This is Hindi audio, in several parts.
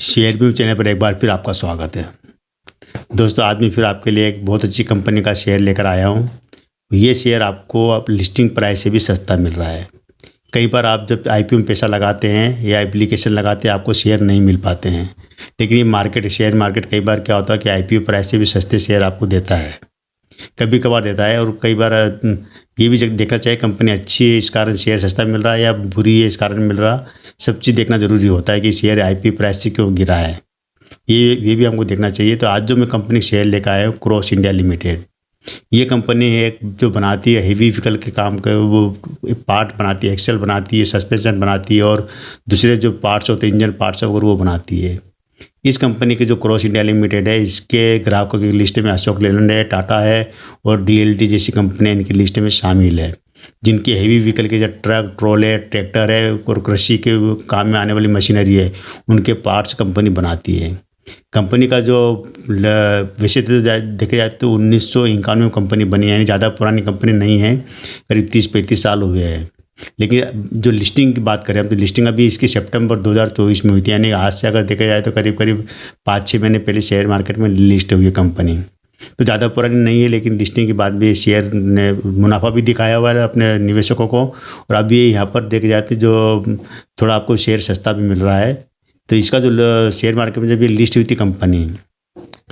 शेयर व्यू चैनल पर एक बार फिर आपका स्वागत है। दोस्तों, आज मैं फिर आपके लिए एक बहुत अच्छी कंपनी का शेयर लेकर आया हूँ। ये शेयर आपको अब लिस्टिंग प्राइस से भी सस्ता मिल रहा है। कई बार आप जब आईपीओ में पैसा लगाते हैं या एप्लीकेशन लगाते हैं, आपको शेयर नहीं मिल पाते हैं। लेकिन ये शेयर मार्केट कई बार क्या होता है कि आईपीओ प्राइस से भी सस्ते शेयर आपको देता है, कभी कभार देता है। और कई बार ये भी देखना चाहिए कंपनी अच्छी है इस कारण शेयर सस्ता मिल रहा है या बुरी है इस कारण मिल रहा। सब चीज़ देखना ज़रूरी होता है कि शेयर आईपीओ प्राइस से क्यों गिरा है, ये भी हमको देखना चाहिए। तो आज जो मैं कंपनी शेयर लेकर आया हूँ, क्रॉस इंडिया लिमिटेड। ये कंपनी है जो बनाती है हेवी व्हीकल के काम का, वो पार्ट बनाती है, एक्सेल बनाती है, सस्पेंशन बनाती है और दूसरे जो पार्ट्स होते हैं इंजन पार्ट्स वगैरह वो बनाती है। इस कंपनी के जो क्रॉस इंडिया लिमिटेड है, इसके ग्राहकों की लिस्ट में अशोक लेलैंड है, टाटा है और डीएलटी जैसी कंपनियां इनकी लिस्ट में शामिल है, जिनकी हेवी व्हीकल के जो ट्रक, ट्रोले, ट्रैक्टर है और कृषि के काम में आने वाली मशीनरी है, उनके पार्ट्स कंपनी बनाती है। कंपनी का जो वैसे तो देखा जाए तो 1991 में कंपनी बनी है, यानी ज़्यादा पुरानी कंपनी नहीं है, करीब 30-35 साल हुए हैं। लेकिन जो लिस्टिंग की बात करें हम, तो लिस्टिंग अभी इसकी सितंबर 2024 में हुई थी, यानी आज से अगर देखा जाए तो करीब करीब 5-6 महीने पहले शेयर मार्केट में लिस्ट हुई है कंपनी। तो ज़्यादा पुरानी नहीं है, लेकिन लिस्टिंग के बाद भी शेयर ने मुनाफा भी दिखाया हुआ है अपने निवेशकों को। और अभी यहाँ पर देखे जाते जो थोड़ा आपको शेयर सस्ता भी मिल रहा है। तो इसका जो शेयर मार्केट में जब ये लिस्ट हुई थी कंपनी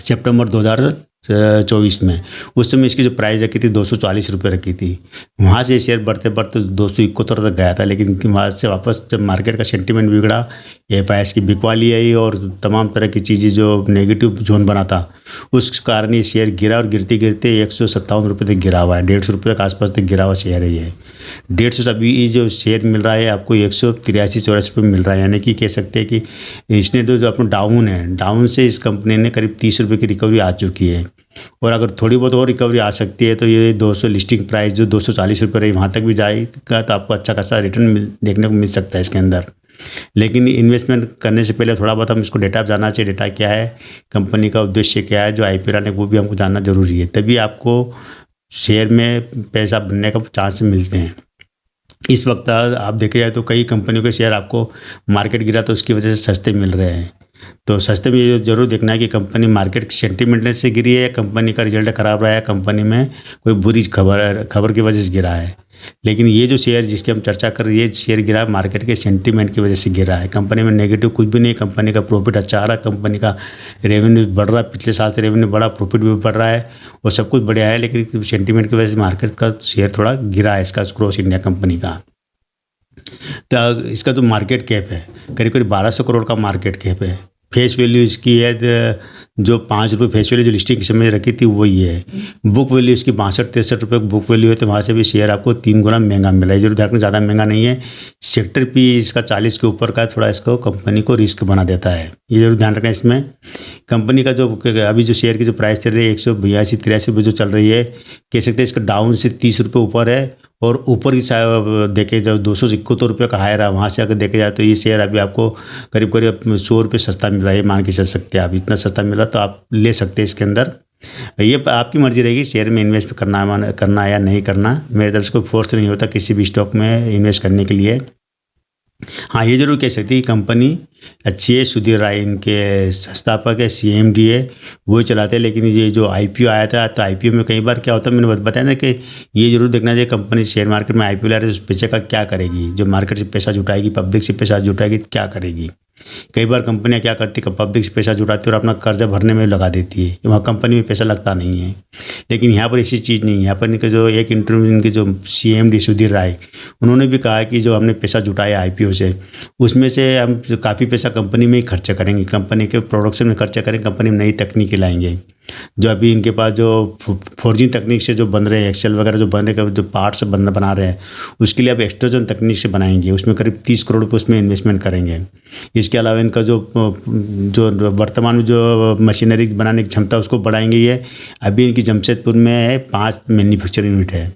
सितंबर 2024 में, उस समय इसकी जो प्राइस रखी थी 240 रुपये रखी थी। वहाँ से शेयर बढ़ते बढ़ते 271 तक गया था, लेकिन वहाँ से वापस जब मार्केट का सेंटीमेंट बिगड़ा, एफआईएस की बिकवाली आई और तमाम तरह की चीज़ें जो नेगेटिव जोन बना था, उस कारण ये शेयर गिरा और गिरते गिरते 157 रुपये तक गिरा हुआ है। 150 रुपये के आसपास तक गिरा हुआ शेयर है ये। 150 से अभी ये जो शेयर मिल रहा है आपको 183-84 रुपये मिल रहा है, यानी कि कह सकते हैं कि इसने जो अपना डाउन से इस कंपनी ने करीब 30 रुपये की रिकवरी आ चुकी है। और अगर थोड़ी बहुत और रिकवरी आ सकती है तो ये 200 लिस्टिंग प्राइस जो 240 रुपये रही, वहाँ तक भी जाएगा तो आपको अच्छा खासा रिटर्न देखने को मिल सकता है इसके अंदर। लेकिन इन्वेस्टमेंट करने से पहले थोड़ा बहुत हम इसको डेटा जानना चाहिए। डेटा क्या है, कंपनी का उद्देश्य क्या है, जो आईपीओ है वो भी हमको जानना जरूरी है, तभी आपको शेयर में पैसा बनने का चांस मिलते हैं। इस वक्त आप देखे जाए तो कई कंपनियों के शेयर आपको मार्केट गिरा तो उसकी वजह से सस्ते मिल रहे हैं। तो सस्ते में ये जरूर देखना है कि कंपनी मार्केट सेंटीमेंट से गिरी है या कंपनी का रिजल्ट खराब रहा है, कंपनी में कोई बुरी खबर की वजह से गिरा है। लेकिन ये जो शेयर जिसकी हम चर्चा कर रहे हैं, ये शेयर गिरा है मार्केट के सेंटीमेंट की वजह से गिरा है। कंपनी में नेगेटिव कुछ भी नहीं, कंपनी का प्रॉफिट अच्छा आ रहा है, कंपनी का रेवेन्यू बढ़ रहा है, पिछले साल से रेवेन्यू बढ़ा, प्रॉफिट भी बढ़ रहा है और सब कुछ बढ़िया है। लेकिन सेंटीमेंट की वजह से मार्केट का शेयर थोड़ा गिरा है इसका, क्रॉस इंडिया कंपनी का। तो इसका जो मार्केट कैप है करीब करीब 1200 करोड़ का मार्केट कैप है। फेस वैल्यू इसकी है जो 5 रुपये फेस वैल्यू जो लिस्टिंग के समय रखी थी वही है। बुक वैल्यू इसकी 62-63 रुपये बुक वैल्यू है, तो वहाँ से भी शेयर आपको 3 गुना महंगा मिला है। जरूर ध्यान, ज़्यादा महंगा नहीं है। सेक्टर पी इसका 40 के ऊपर का, थोड़ा इसको कंपनी को रिस्क बना देता है, ये जरूर ध्यान रखना। इसमें कंपनी का जो अभी जो शेयर की जो प्राइस चल रही है 182-83 रुपये जो चल रही है, कह सकते हैं इसका डाउन से 30 रुपये ऊपर है। और ऊपर की देखे जब 271 रुपये का हायर है, वहाँ से अगर देखे जाए तो ये शेयर अभी आपको करीब करीब 100 रुपये सस्ता मिल रहा है, मान के चल सकते हैं आप। इतना सस्ता मिल रहा तो आप ले सकते हैं इसके अंदर। ये आपकी मर्जी रहेगी शेयर में इन्वेस्ट करना या नहीं करना। मेरे तरफ से कोई फोर्स नहीं होता किसी भी स्टॉक में इन्वेस्ट करने के लिए। हाँ, ये जरूर कह सकती है कि कंपनी अच्छी है। सुधीर राय इनके संस्थापक है, सीएमडी है, वो चलाते हैं। लेकिन ये जो आईपीओ आया था, तो आईपीओ में कई बार क्या होता है, मैंने बताया ना कि ये जरूर देखना चाहिए कंपनी शेयर मार्केट में आईपीओ ला रही है तो उस पैसे का क्या करेगी। जो मार्केट से पैसा जुटाएगी, पब्लिक से पैसा जुटाएगी, क्या करेगी। कई बार कंपनियां क्या करती है, पब्लिक से पैसा जुटाती है और अपना कर्जा भरने में लगा देती है, वहाँ कंपनी में पैसा लगता नहीं है। लेकिन यहाँ पर ऐसी चीज़ नहीं है। यहाँ पर इनके जो एक इंटरव्यू इनके जो सीएमडी सुधीर राय, उन्होंने भी कहा कि जो हमने पैसा जुटाया आईपीओ से, उसमें से हम काफ़ी पैसा कंपनी में ही खर्चा करेंगे, कंपनी के प्रोडक्शन में खर्चा करेंगे, कंपनी में नई तकनीकें लाएंगे। जो अभी इनके पास जो फोर्जिंग तकनीक से जो बन रहे हैं, एक्सेल वगैरह जो बनने का जो पार्ट्स बना रहे हैं, उसके लिए अब एक्सट्रूजन तकनीक से बनाएंगे। उसमें करीब 30 करोड़ रुपये उसमें इन्वेस्टमेंट करेंगे। इसके अलावा इनका जो वर्तमान में जो मशीनरी बनाने की क्षमता उसको बढ़ाएंगे। ये अभी इनकी जमशेदपुर में है 5 मैन्युफैक्चरिंग यूनिट है,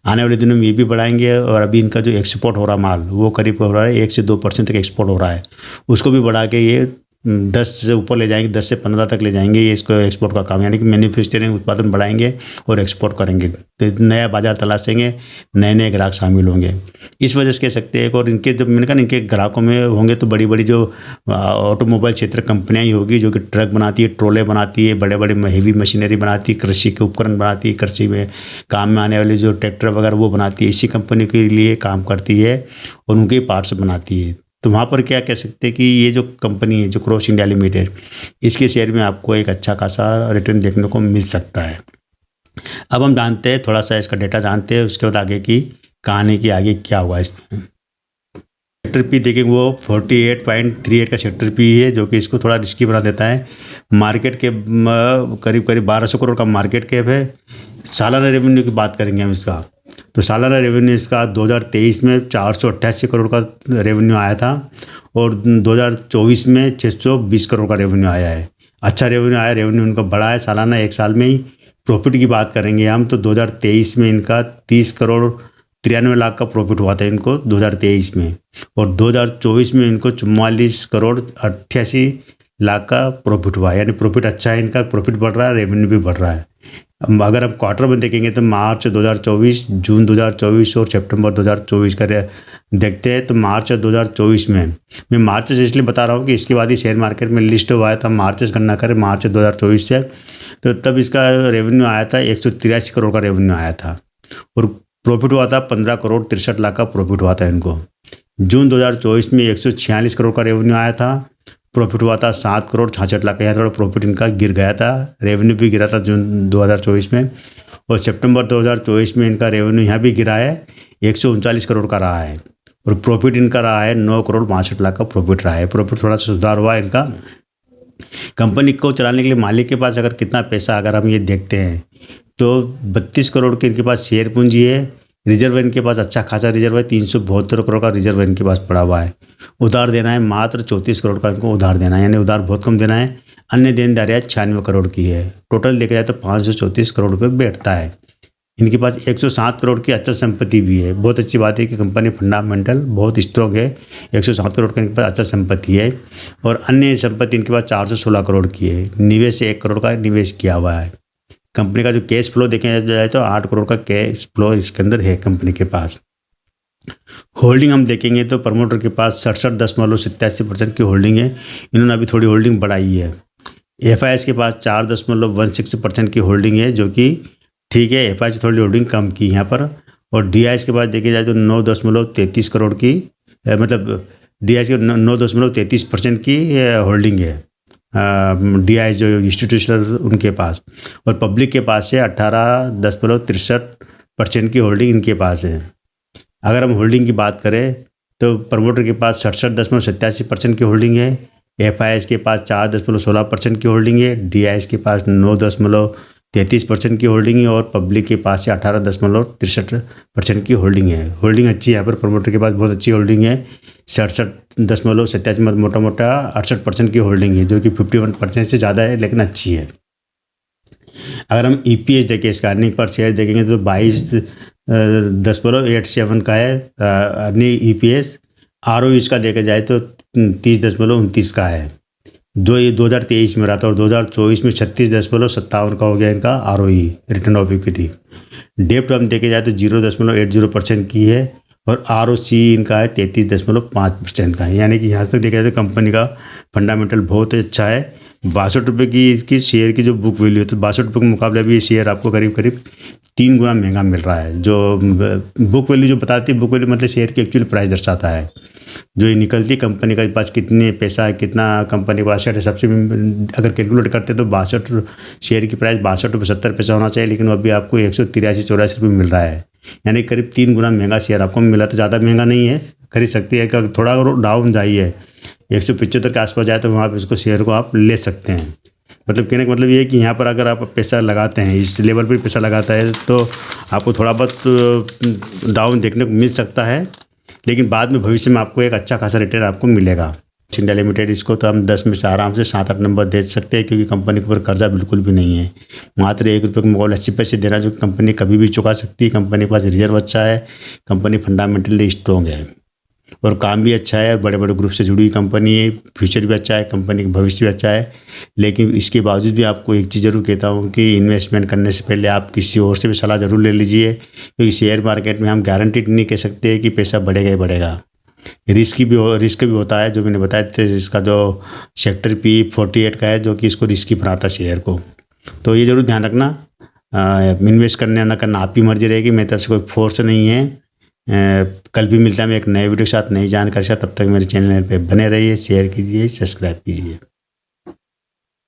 आने वाले दिनों में ये भी बढ़ाएंगे। और अभी इनका जो एक्सपोर्ट हो रहा माल वो करीब हो रहा है 1 से 2% तक एक्सपोर्ट हो रहा है, उसको भी बढ़ा के ये 10 से ऊपर ले जाएंगे, 10 से 15 तक ले जाएंगे। ये इसको एक्सपोर्ट का काम, यानी कि मैन्युफैक्चरिंग उत्पादन बढ़ाएंगे और एक्सपोर्ट करेंगे, तो नया बाजार तलाशेंगे, नए नए ग्राहक शामिल होंगे। इस वजह से कह सकते हैं। और इनके जब मैंने कहा इनके ग्राहकों में होंगे तो बड़ी बड़ी जो ऑटोमोबाइल क्षेत्र कंपनियाँ ही होगी, जो कि ट्रक बनाती है, ट्रोले बनाती है, बड़े बड़े हेवी मशीनरी बनाती है, कृषि के उपकरण बनाती है, कृषि में काम में आने वाले जो ट्रैक्टर वगैरह वो बनाती है, इसी कंपनी के लिए काम करती है और उनके पार्ट्स बनाती है। तो वहाँ पर क्या कह सकते हैं कि ये जो कंपनी है, जो क्रॉस इंडिया लिमिटेड, इसके शेयर में आपको एक अच्छा खासा रिटर्न देखने को मिल सकता है। अब हम जानते हैं, थोड़ा सा इसका डेटा जानते हैं, उसके बाद आगे की कहानी की आगे क्या हुआ इसमें। सेक्टर पी देखेंगे वो 48.38 का सेक्टर पी है, जो कि इसको थोड़ा रिस्की बना देता है। मार्केट के करीब करीब 1200 करोड़ का मार्केट कैप है। सालाना रेवेन्यू की बात करेंगे हम इसका, तो सालाना रेवेन्यू इसका 2023 में 488 करोड़ का रेवेन्यू आया था और 2024 में 620 करोड़ का रेवेन्यू आया है। अच्छा रेवेन्यू आया, रेवेन्यू उनका बढ़ा है सालाना, एक साल में ही। प्रॉफिट की बात करेंगे हम तो 2023 में इनका 30 करोड़ 93 लाख का प्रॉफिट हुआ था इनको 2023 में, और 2024 में इनको 44 करोड़ 88 लाख का प्रॉफिट हुआ है। यानी प्रॉफिट अच्छा है इनका, प्रॉफिट बढ़ रहा है, रेवेन्यू भी बढ़ रहा है। अगर हम क्वार्टर में देखेंगे तो मार्च 2024, जून 2024 और सितंबर 2024 का देखते हैं। तो मार्च 2024 में, मैं मार्च से इसलिए बता रहा हूँ कि इसके बाद ही शेयर मार्केट में लिस्ट हुआ है, तो मार्च से गणना करें मार्च 2024 से, तो तब इसका रेवेन्यू आया था 183 करोड़ का रेवेन्यू आया था और प्रॉफिट हुआ था 15 करोड़ 63 लाख का प्रॉफिट हुआ था इनको। जून 2024 में 146 करोड़ का रेवेन्यू आया था, प्रॉफिट हुआ था 7 करोड़ 66 लाख का। यहाँ थोड़ा प्रॉफिट इनका गिर गया था, रेवेन्यू भी गिरा था जून 2024 में। और सितंबर 2024 में इनका रेवेन्यू यहाँ भी गिरा है, 139 करोड़ का रहा है और प्रॉफिट इनका रहा है 9 करोड़ 62 लाख का प्रॉफिट रहा है। प्रॉफिट थोड़ा सा सुधार हुआ है इनका। कंपनी को चलाने के लिए मालिक के पास अगर कितना पैसा, अगर हम ये देखते हैं तो 32 करोड़ के इनके पास शेयर पूंजी है। रिजर्व इनके पास अच्छा खासा रिजर्व है, 372 करोड़ का रिजर्व इनके पास पड़ा हुआ है। उधार देना है मात्र 34 करोड़ का इनको उधार देना है, यानी उधार बहुत कम देना है। अन्य देनदारियाँ 96 करोड़ की है। टोटल देखा जाए तो 534 करोड़ रुपये बैठता है। इनके पास 107 करोड़ की अचल संपत्ति भी है। बहुत अच्छी बात है कि कंपनी फंडामेंटल बहुत स्ट्रॉन्ग है। 107 करोड़ का इनके पास अचल संपत्ति है और अन्य संपत्ति इनके पास 416 करोड़ की है। निवेश 1 करोड़ का निवेश किया हुआ है। कंपनी का जो कैश फ्लो देखा जाए तो 8 करोड़ का कैश फ्लो इसके अंदर है कंपनी के पास। होल्डिंग हम देखेंगे तो प्रमोटर के पास 67.87% की होल्डिंग है। इन्होंने अभी थोड़ी होल्डिंग बढ़ाई है। एफआईएस के पास 4.16% की होल्डिंग है, जो कि ठीक है। एफआईएस थोड़ी होल्डिंग कम की यहाँ पर। और डीआईएस के पास देखी जाए तो 9.33 करोड़ की, मतलब डीआईएस के 9.33% की होल्डिंग है। डीआईएस जो इंस्टीट्यूशनल उनके पास, और पब्लिक के पास से 18.63% की होल्डिंग इनके पास है। अगर हम होल्डिंग की बात करें तो प्रमोटर के पास 67.87% की होल्डिंग है। एफआईएस के पास 4.16% की होल्डिंग है। डीआईएस के पास 9.33% की होल्डिंग है और पब्लिक के पास से 18.63% की होल्डिंग है। होल्डिंग अच्छी है यहाँ पर, प्रमोटर के पास बहुत अच्छी होल्डिंग है। 67.87 मोटा मोटा 68% की होल्डिंग है, जो कि 51% से ज़्यादा है लेकिन अच्छी है। अगर हम ईपीएस देखें, इसका अर्निंग पर शेयर देखेंगे तो 22.87 का है अर्निंग ईपीएस। आरओ इसका देखा जाए तो 30.29 का है। ये 2023 में रहा था और 2024 में 36.57 का हो गया इनका आरओई, रिटर्न ऑफ इक्विटी। डेप्ट हम देखे जाए तो 0.80% की है और आरओसी इनका है 33.5% का है। यानी कि यहाँ तक देखा जाए तो कंपनी का फंडामेंटल बहुत अच्छा है। 62 रुपये की इसकी शेयर की जो बुक वैल्यू है, तो 62 रुपये के मुकाबले भी ये शेयर आपको करीब करीब 3 गुना महंगा मिल रहा है। जो बुक वैल्यू जो बताती है, बुक वैल्यू मतलब शेयर की एक्चुअल प्राइस दर्शाता है। जो ये निकलती कंपनी के पास कितने पैसा है, कितना कंपनी के पास शेयर है, सबसे अगर कैलकुलेट करते तो 62 शेयर की प्राइस 62.70 होना चाहिए, लेकिन अभी आपको 183-84 रुपये मिल रहा है। यानी करीब 3 गुना महंगा शेयर आपको मिला। तो ज़्यादा महंगा नहीं है, खरीद सकती है। कि थोड़ा डाउन जाइए 175 के आसपास जाए तो वहाँ पर इसको शेयर को आप ले सकते हैं। मतलब कहने का मतलब ये है कि यहाँ पर अगर आप पैसा लगाते हैं, इस लेवल पर पैसा लगाता है तो आपको थोड़ा बहुत डाउन देखने को मिल सकता है, लेकिन बाद में भविष्य में आपको एक अच्छा खासा रिटर्न आपको मिलेगा। इंडिया लिमिटेड, इसको तो हम 10 में से आराम से 7-8 नंबर दे सकते हैं, क्योंकि कंपनी के ऊपर कर्जा बिल्कुल भी नहीं है। मात्र 1 रुपये के मुकाबले 80 पैसे देना, जो कंपनी कभी भी चुका सकती है। कंपनी के पास रिजर्व अच्छा है, कंपनी फंडामेंटली स्ट्रॉन्ग है। और काम भी अच्छा है, बड़े बड़े ग्रुप से जुड़ी हुई कंपनी है, फ्यूचर भी अच्छा है, कंपनी का भविष्य भी अच्छा है। लेकिन इसके बावजूद भी आपको एक चीज़ ज़रूर कहता हूँ कि इन्वेस्टमेंट करने से पहले आप किसी और से भी सलाह ज़रूर ले लीजिए, क्योंकि शेयर मार्केट में हम गारंटीड नहीं कह सकते कि पैसा बढ़ेगा ही बढ़ेगा। रिस्क भी होता है, जो मैंने बताया था, इसका जो सेक्टर P48 का है, जो कि इसको रिस्की बनाता है शेयर को। तो ये ज़रूर ध्यान रखना, इन्वेस्ट करना ना करना आपकी मर्जी रहेगी, मेरी तरफ से कोई फोर्स नहीं है। कल भी मिलता है मैं एक नए वीडियो के साथ, नई जानकारी के साथ। तब तक मेरे चैनल पे बने रहिए, शेयर कीजिए, सब्सक्राइब कीजिए।